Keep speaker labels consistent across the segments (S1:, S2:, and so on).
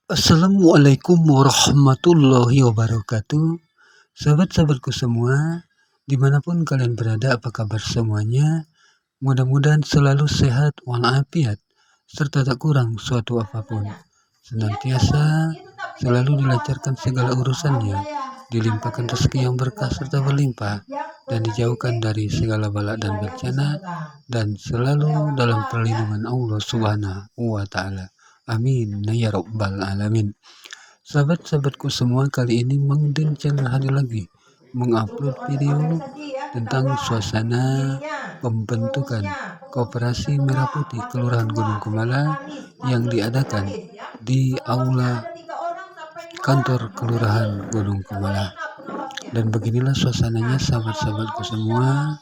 S1: Assalamualaikum warahmatullahi wabarakatuh. Sahabat-sahabatku semua, dimanapun kalian berada, apa kabar semuanya? Mudah-mudahan selalu sehat walafiat, serta tak kurang suatu apapun. Senantiasa selalu dilancarkan segala urusannya, dilimpahkan rezeki yang berkah serta berlimpah, dan dijauhkan dari segala bala dan bencana, dan selalu dalam perlindungan Allah Subhanahu wa Ta'ala. Amin ya Rabbal Alamin. Sahabat-sahabatku semua, kali ini Mang Den Channel hadir lagi mengupload video tentang suasana pembentukan Koperasi Merah Putih Kelurahan Gunung Kumala yang diadakan di aula kantor Kelurahan Gunung Kumala. Dan beginilah suasananya sahabat-sahabatku semua.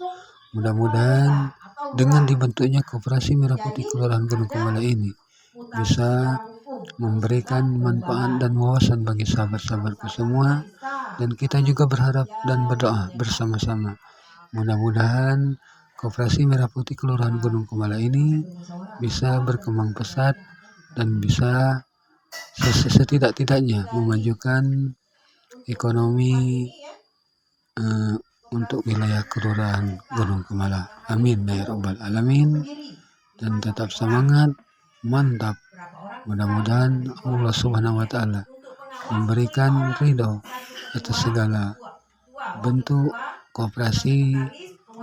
S1: Mudah-mudahan dengan dibentuknya Koperasi Merah Putih Kelurahan Gunung Kumala ini bisa memberikan manfaat dan wawasan bagi sahabat-sahabatku semua, dan kita juga berharap dan berdoa bersama-sama. Mudah-mudahan Koperasi Merah Putih Kelurahan Gunung Kumala ini bisa berkembang pesat dan bisa setidak-tidaknya memajukan ekonomi untuk wilayah Kelurahan Gunung Kumala. Amin ya Rabbal Alamin. Dan tetap semangat, mantap. Mudah-mudahan Allah Subhanahu wa Ta'ala memberikan ridho atas segala bentuk Koperasi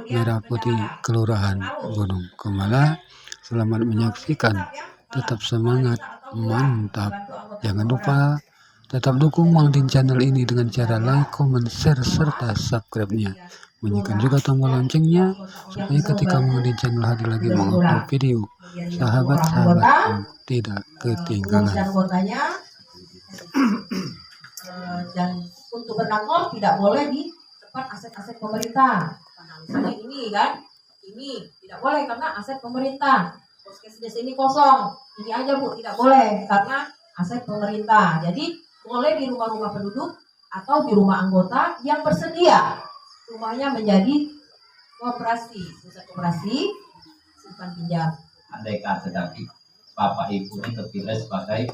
S1: Merah Putih Kelurahan Gunung Kumala. Selamat menyaksikan, tetap semangat, mantap. Jangan lupa tetap dukung Mang Den Channel ini dengan cara like, comment, share, serta subscribe-nya. Bunyikan juga tombol loncengnya supaya ketika Mang Den Channel hadir lagi mengupload video, sahabat-sahabatku tidak ketinggalan.
S2: Dan untuk berkantor tidak boleh di tempat aset-aset pemerintah. Misalnya ini kan, ini tidak boleh karena aset pemerintah. Puskesmas ini kosong, ini aja Bu, tidak boleh karena aset pemerintah. Jadi boleh di rumah-rumah penduduk atau di rumah anggota yang bersedia rumahnya menjadi koperasi, pusat koperasi simpan pinjam.
S3: Andai kata tadi Bapak Ibu ini terpilih sebagai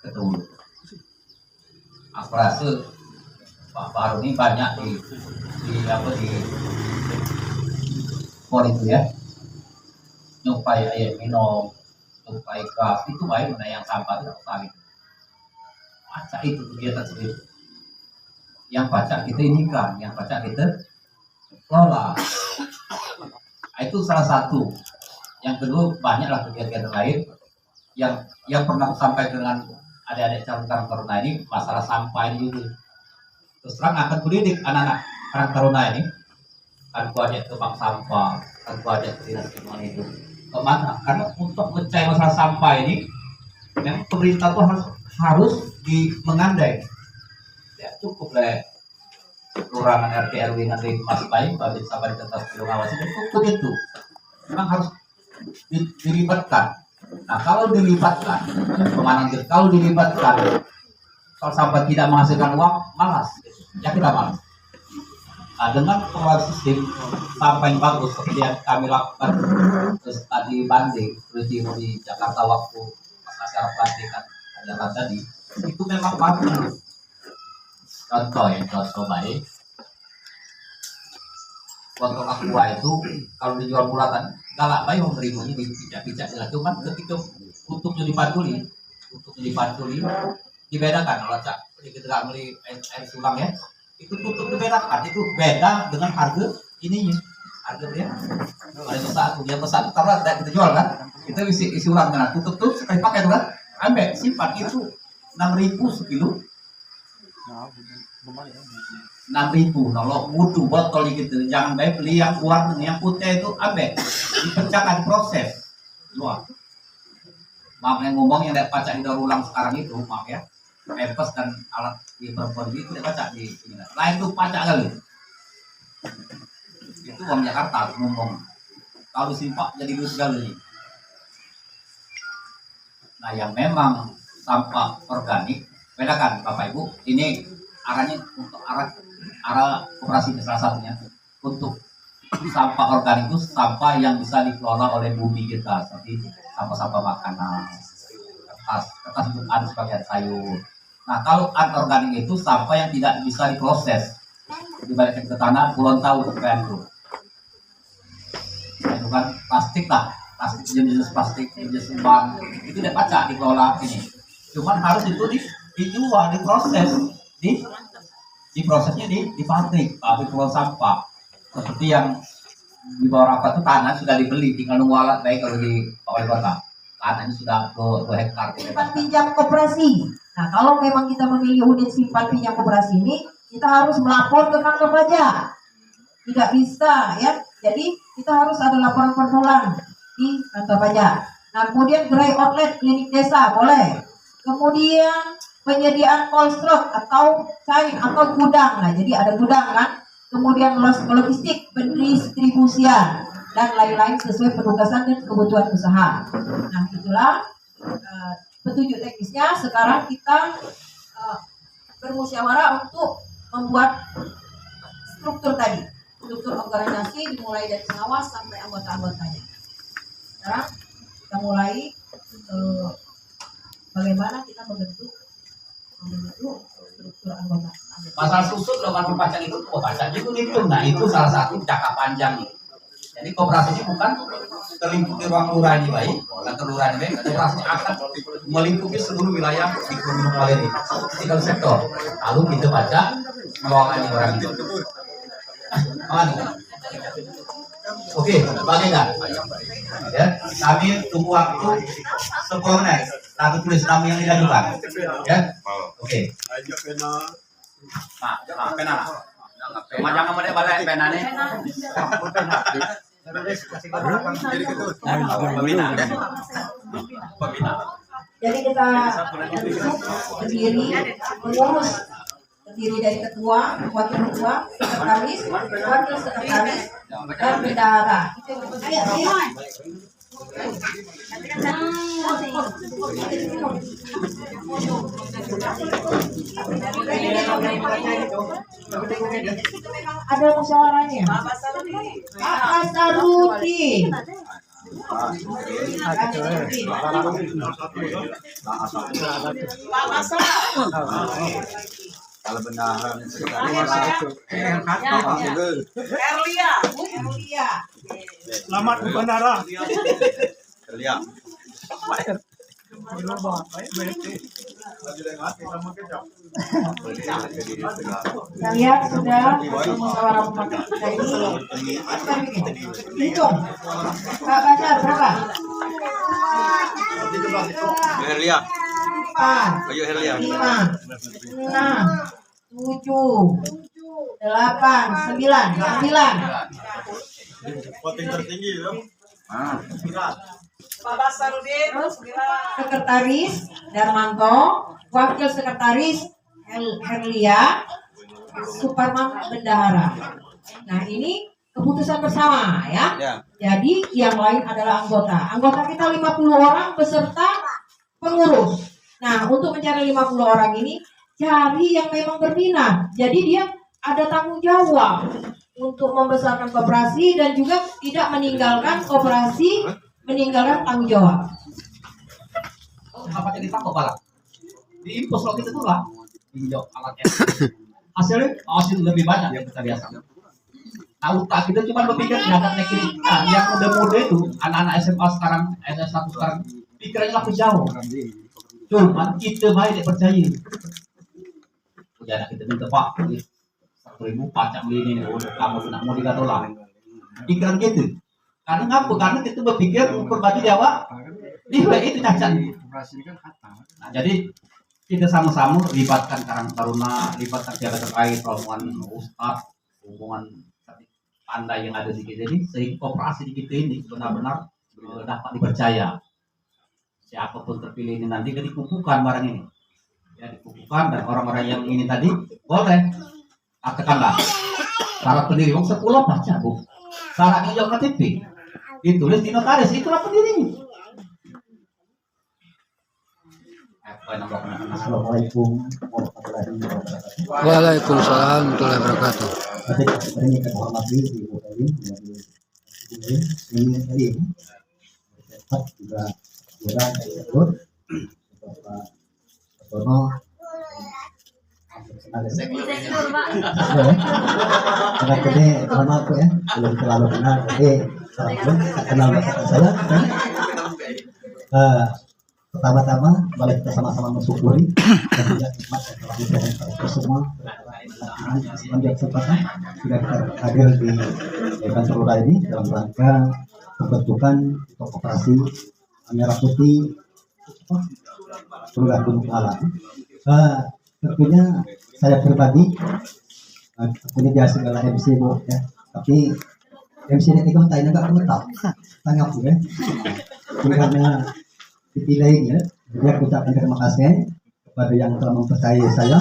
S3: ketua, aku rasa Pak Baru ini banyak di mall itu ya, nyupai air minum, nyupai gas, itu baik mana yang sampah tidak usah gitu. Baca itu kegiatan sendiri. Yang baca kita ini kan, yang baca kita lola. Itu salah satu. Yang kedua, banyaklah kegiatan lain yang pernah sampaikan dengan adik-adik calon taruna ini, masalah sampah ini juga. Terus terang akan kudidik anak-anak karang taruna ini, kan ku ajak ke bank sampah, kan ku ajak ke dinas lingkungan hidup. Kemana? Karena untuk mencari masalah sampah ini, memang pemerintah itu harus mengandai. Ya cukup lah. Kelurahan RT RW nanti masih baik, bagi sabar tetap ngawasi dan cukup itu. Memang harus dilibatkan. Nah kalau dilibatkan, kalau dilibatkan, kalau sampai tidak menghasilkan uang, malas. Ya kita malas. Nah, dengan pengelolaan sistem sampah yang bagus seperti yang kami lakukan terus tadi banding peristiwa di Jakarta waktu acara pelantikan acara tadi, itu memang bagus. Contoh baik. Botol aqua itu kalau dijual bulatan galak baik memberinya dipijak-pijak lah, cuman ketika tutupnya dipantuli dibedakan. Kalau cak kita beli air sulang ya, itu tutup dibedakan, itu beda dengan harga ininya, harga dia ada satu dia pesan karena tidak kita jual kan, kita isi ulang kan, tutup tuh sekali pakai tuh kan, ambil simpan itu 6.000 sekilo. 6.000 kalau butuh botol gitu, jangan baik beli yang warna yang putih itu ambil dipecahkan proses luar. Maaf yang ngomong yang tidak baca di daur ulang sekarang itu, maaf ya, pempes dan alat di perempuan itu tidak baca di sini. Lain itu pacak kali itu uang Jakarta ngomong, kalau simpak jadi duit sekali. Nah yang memang sampah organik bedakan Bapak Ibu, ini arahnya untuk arah koperasi salah satunya untuk sampah organik itu sampah yang bisa dikelola oleh bumi kita, seperti sampah-sampah makanan, kertas ada sebagian sayur. Nah kalau anorganik itu sampah yang tidak bisa diproses, dibalikkan ke tanah puluhan tahun kemudian itu. Nah, itu kan plastik lah, plastik jenis plastik jenis lubang itu tidak baca dikelola ini. Cuman harus itu dijual, diproses, diprosesnya di pabrik kelola sampah. Seperti yang di bawah apa tuh tanah sudah dibeli, tinggal nunggu alat baik kalau di wali kota. Tanahnya sudah 2 hektar.
S2: Simpan pinjam koperasi. Nah, kalau memang kita memilih unit simpan pinjam koperasi ini, kita harus melapor ke kantor pajak. Tidak bisa ya. Jadi kita harus ada laporan perbulan di kantor pajak. Nah, kemudian gerai outlet klinik desa boleh. Kemudian penyediaan cold stock atau chain atau gudang. Nah, jadi ada gudang kan. Kemudian logistik pendistribusian dan lain-lain sesuai penugasan dan kebutuhan usaha. Nah, itulah petunjuk teknisnya. Sekarang kita bermusyawarah untuk membuat struktur tadi, struktur organisasi dimulai dari pengawas sampai anggota-anggotanya. Sekarang kita mulai bagaimana kita membentuk struktur anggota.
S3: Masalah susun melakukan perpajakan itu pajak itu hitung. Nah itu salah satu jangka panjang nih. Jadi koperasi ini bukan terlingkup di ruang lurah ini baik, bukan kelurahan ini baik. Koperasi akan melingkupi seluruh wilayah di Gunung Maleri, tiga sektor. Lalu kita baca melayani orang itu. Oke, bagaimana? Ya, kami tunggu waktu 10 menit. Lalu tulis nama yang diajukan. Ya, oke. Nah, pena. Jangan mau balik pena nih.
S2: Jadi kita berdiri mengurus, terdiri dari ketua, wakil ketua, sekretaris, wakil sekretaris, dan bendahara. Ada musyawarahnya. Pak Asarudin.
S4: Kalau benaran
S2: Erlia.
S4: selamat berbendara. Erlia.
S2: Kita lihat sudah musyawarah mufakat kita ini. Hitung. Kak Badar berapa?
S4: Erlia.
S2: 4,
S4: Ayo Erlia.
S2: 5, 6, 7, 8, 9.
S4: Voting tertinggi ya.
S2: Bapak Sarudin, Sekretaris Darmanto, Wakil Sekretaris Herlia, Suparman Bendahara. Nah ini keputusan bersama ya. Jadi yang lain adalah anggota. Anggota kita 50 orang beserta pengurus. Nah untuk mencari 50 orang ini cari yang memang berminat. Jadi dia ada tanggung jawab untuk membesarkan koperasi dan juga tidak meninggalkan koperasi, meninggalkan tanggung jawab.
S3: Apa jadi takut balap? Di impos lo kita tuh lah, tinjau alatnya. Hasil lebih banyak yang kita biasa. Tahu tak kita cuma berpikir dapat negeri. Nah, yang muda-muda itu anak-anak SMA sekarang, SMA 1 sekarang pikirannya laku jauh. Cuman kita baik percaya. Jangan kita minta Pak, 1.000 pajak beli ini, kamu nak mau digatolah. Pikiran gitu. Karena ngapa? Karena kita berpikir ukur baju di awak, dia itu cacat. Nah, jadi kita sama-sama libatkan Karang Taruna, libatkan pihak terkait, rombongan ustaz, rombongan pandai yang ada di kita ini, sehingga kooperasi di kita ini benar-benar dapat dipercaya. Siapapun terpilih ini nanti kan dikumpulkan barang ini, ya dikumpulkan dan orang-orang yang ini tadi boleh, katakanlah syarat pendiri, 10 baca bu, syarat hijau KTP, ditulis di notaris, itulah pendirinya.
S5: Assalamualaikum warahmatullahi wabarakatuh.
S1: Waalaikumsalam warahmatullahi wabarakatuh.
S5: Ini kita hormati Ibu Erin ini juga juga tersebut Kono
S6: Sektor, Pak.
S5: karena ini lama aku ya belum terlalu kenal jadi tak kenal saya kan? Pertama-tama mari kita sama-sama mensyukuri dan juga nikmat yang telah diberikan kepada kita semua sepanjang kesempatan sudah kita hadir di kantor lurah ini dalam rangka pembentukan koperasi merah putih Lurah Gunung Alam. Tentunya saya pribadi punya biasa segala MC bu ya, tapi MC ini tiga tahun agak menetap tanggap ya, karena dipilih ya. Jadi aku ucapkan terima kasih kepada yang telah mempercayai saya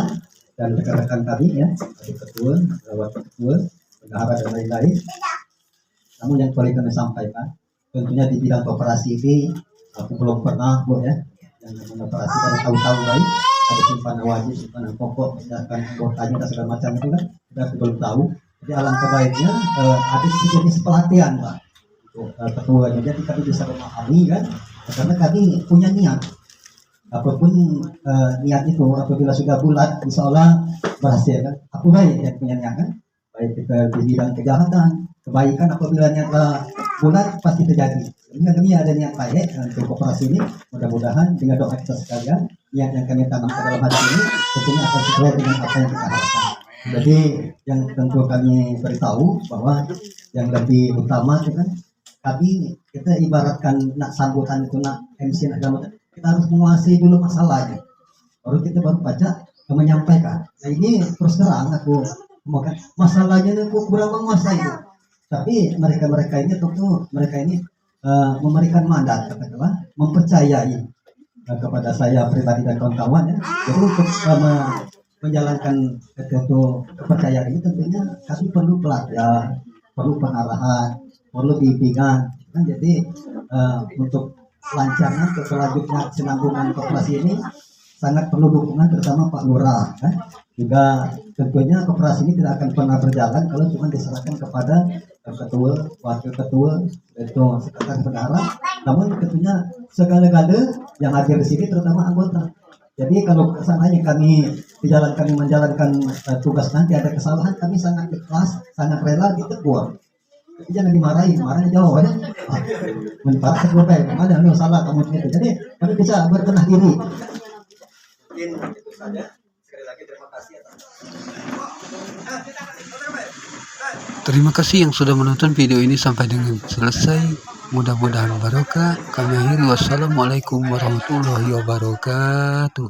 S5: dan rekan-rekan kami ya, ketua, wakil ketua, bendahara dan lain-lain. Namun yang perlu kami sampaikan, tentunya di bidang operasi ini aku belum pernah bu ya, yang namanya operasi karena tahu-tahu baik ada simpanan wajib, simpanan pokok, misalkan anggotanya dan segala macam itu kan kita belum tahu. Jadi alangkah baiknya ada jenis pelatihan pak untuk ketuanya, jadi kami bisa memahami kan, karena kami punya niat apapun niat itu apabila sudah bulat insya Allah berhasil kan. Aku baik yang punya niat kan, baik kita di bidang kejahatan kebaikan apabila niat bulat pasti terjadi. Ini kami ada niat baik untuk operasi ini, mudah-mudahan dengan doa kita sekalian niat yang kami tanamkan dalam hati ini tentunya akan sesuai dengan apa yang kita harapkan. Jadi yang tentu kami beritahu bahwa yang lebih utama itu kan kami kita ibaratkan nak sambutan itu nak MC nak sambutan kita harus menguasai dulu masalahnya baru kita baru baca menyampaikan. Nah ini terus terang aku ngomongkan masalahnya aku kurang menguasai itu. Tapi mereka ini tentu mereka ini memberikan mandat katakanlah mempercayai kepada saya pribadi dan kawan-kawan ya. Jadi untuk menjalankan kepercayaan ini tentunya kami perlu pelatihan, perlu pengarahan, perlu bimbingan. Kan jadi untuk lancarnya selanjutnya kesinambungan koperasi ini sangat perlu dukungan terutama Pak Lurah kan. Juga tentunya koperasi ini tidak akan pernah berjalan kalau cuma diserahkan kepada ketua, wakil ketua, itu sekretaris bendahara. Namun tentunya segala-gala yang hadir di sini terutama anggota. Jadi kalau kesananya kami menjalankan tugas nanti ada kesalahan, kami sangat ikhlas, sangat rela ditegur. Tapi jangan dimarahi, marahnya jauh ya. Menparah ketua baik, mana nih salah kamu itu. Jadi kami bisa berbenah diri. Mungkin itu saja. Sekali lagi terima kasih atas.
S1: Terima kasih yang sudah menonton video ini sampai dengan selesai. Mudah-mudahan barokah. Kami akhiri wassalamualaikum warahmatullahi wabarakatuh.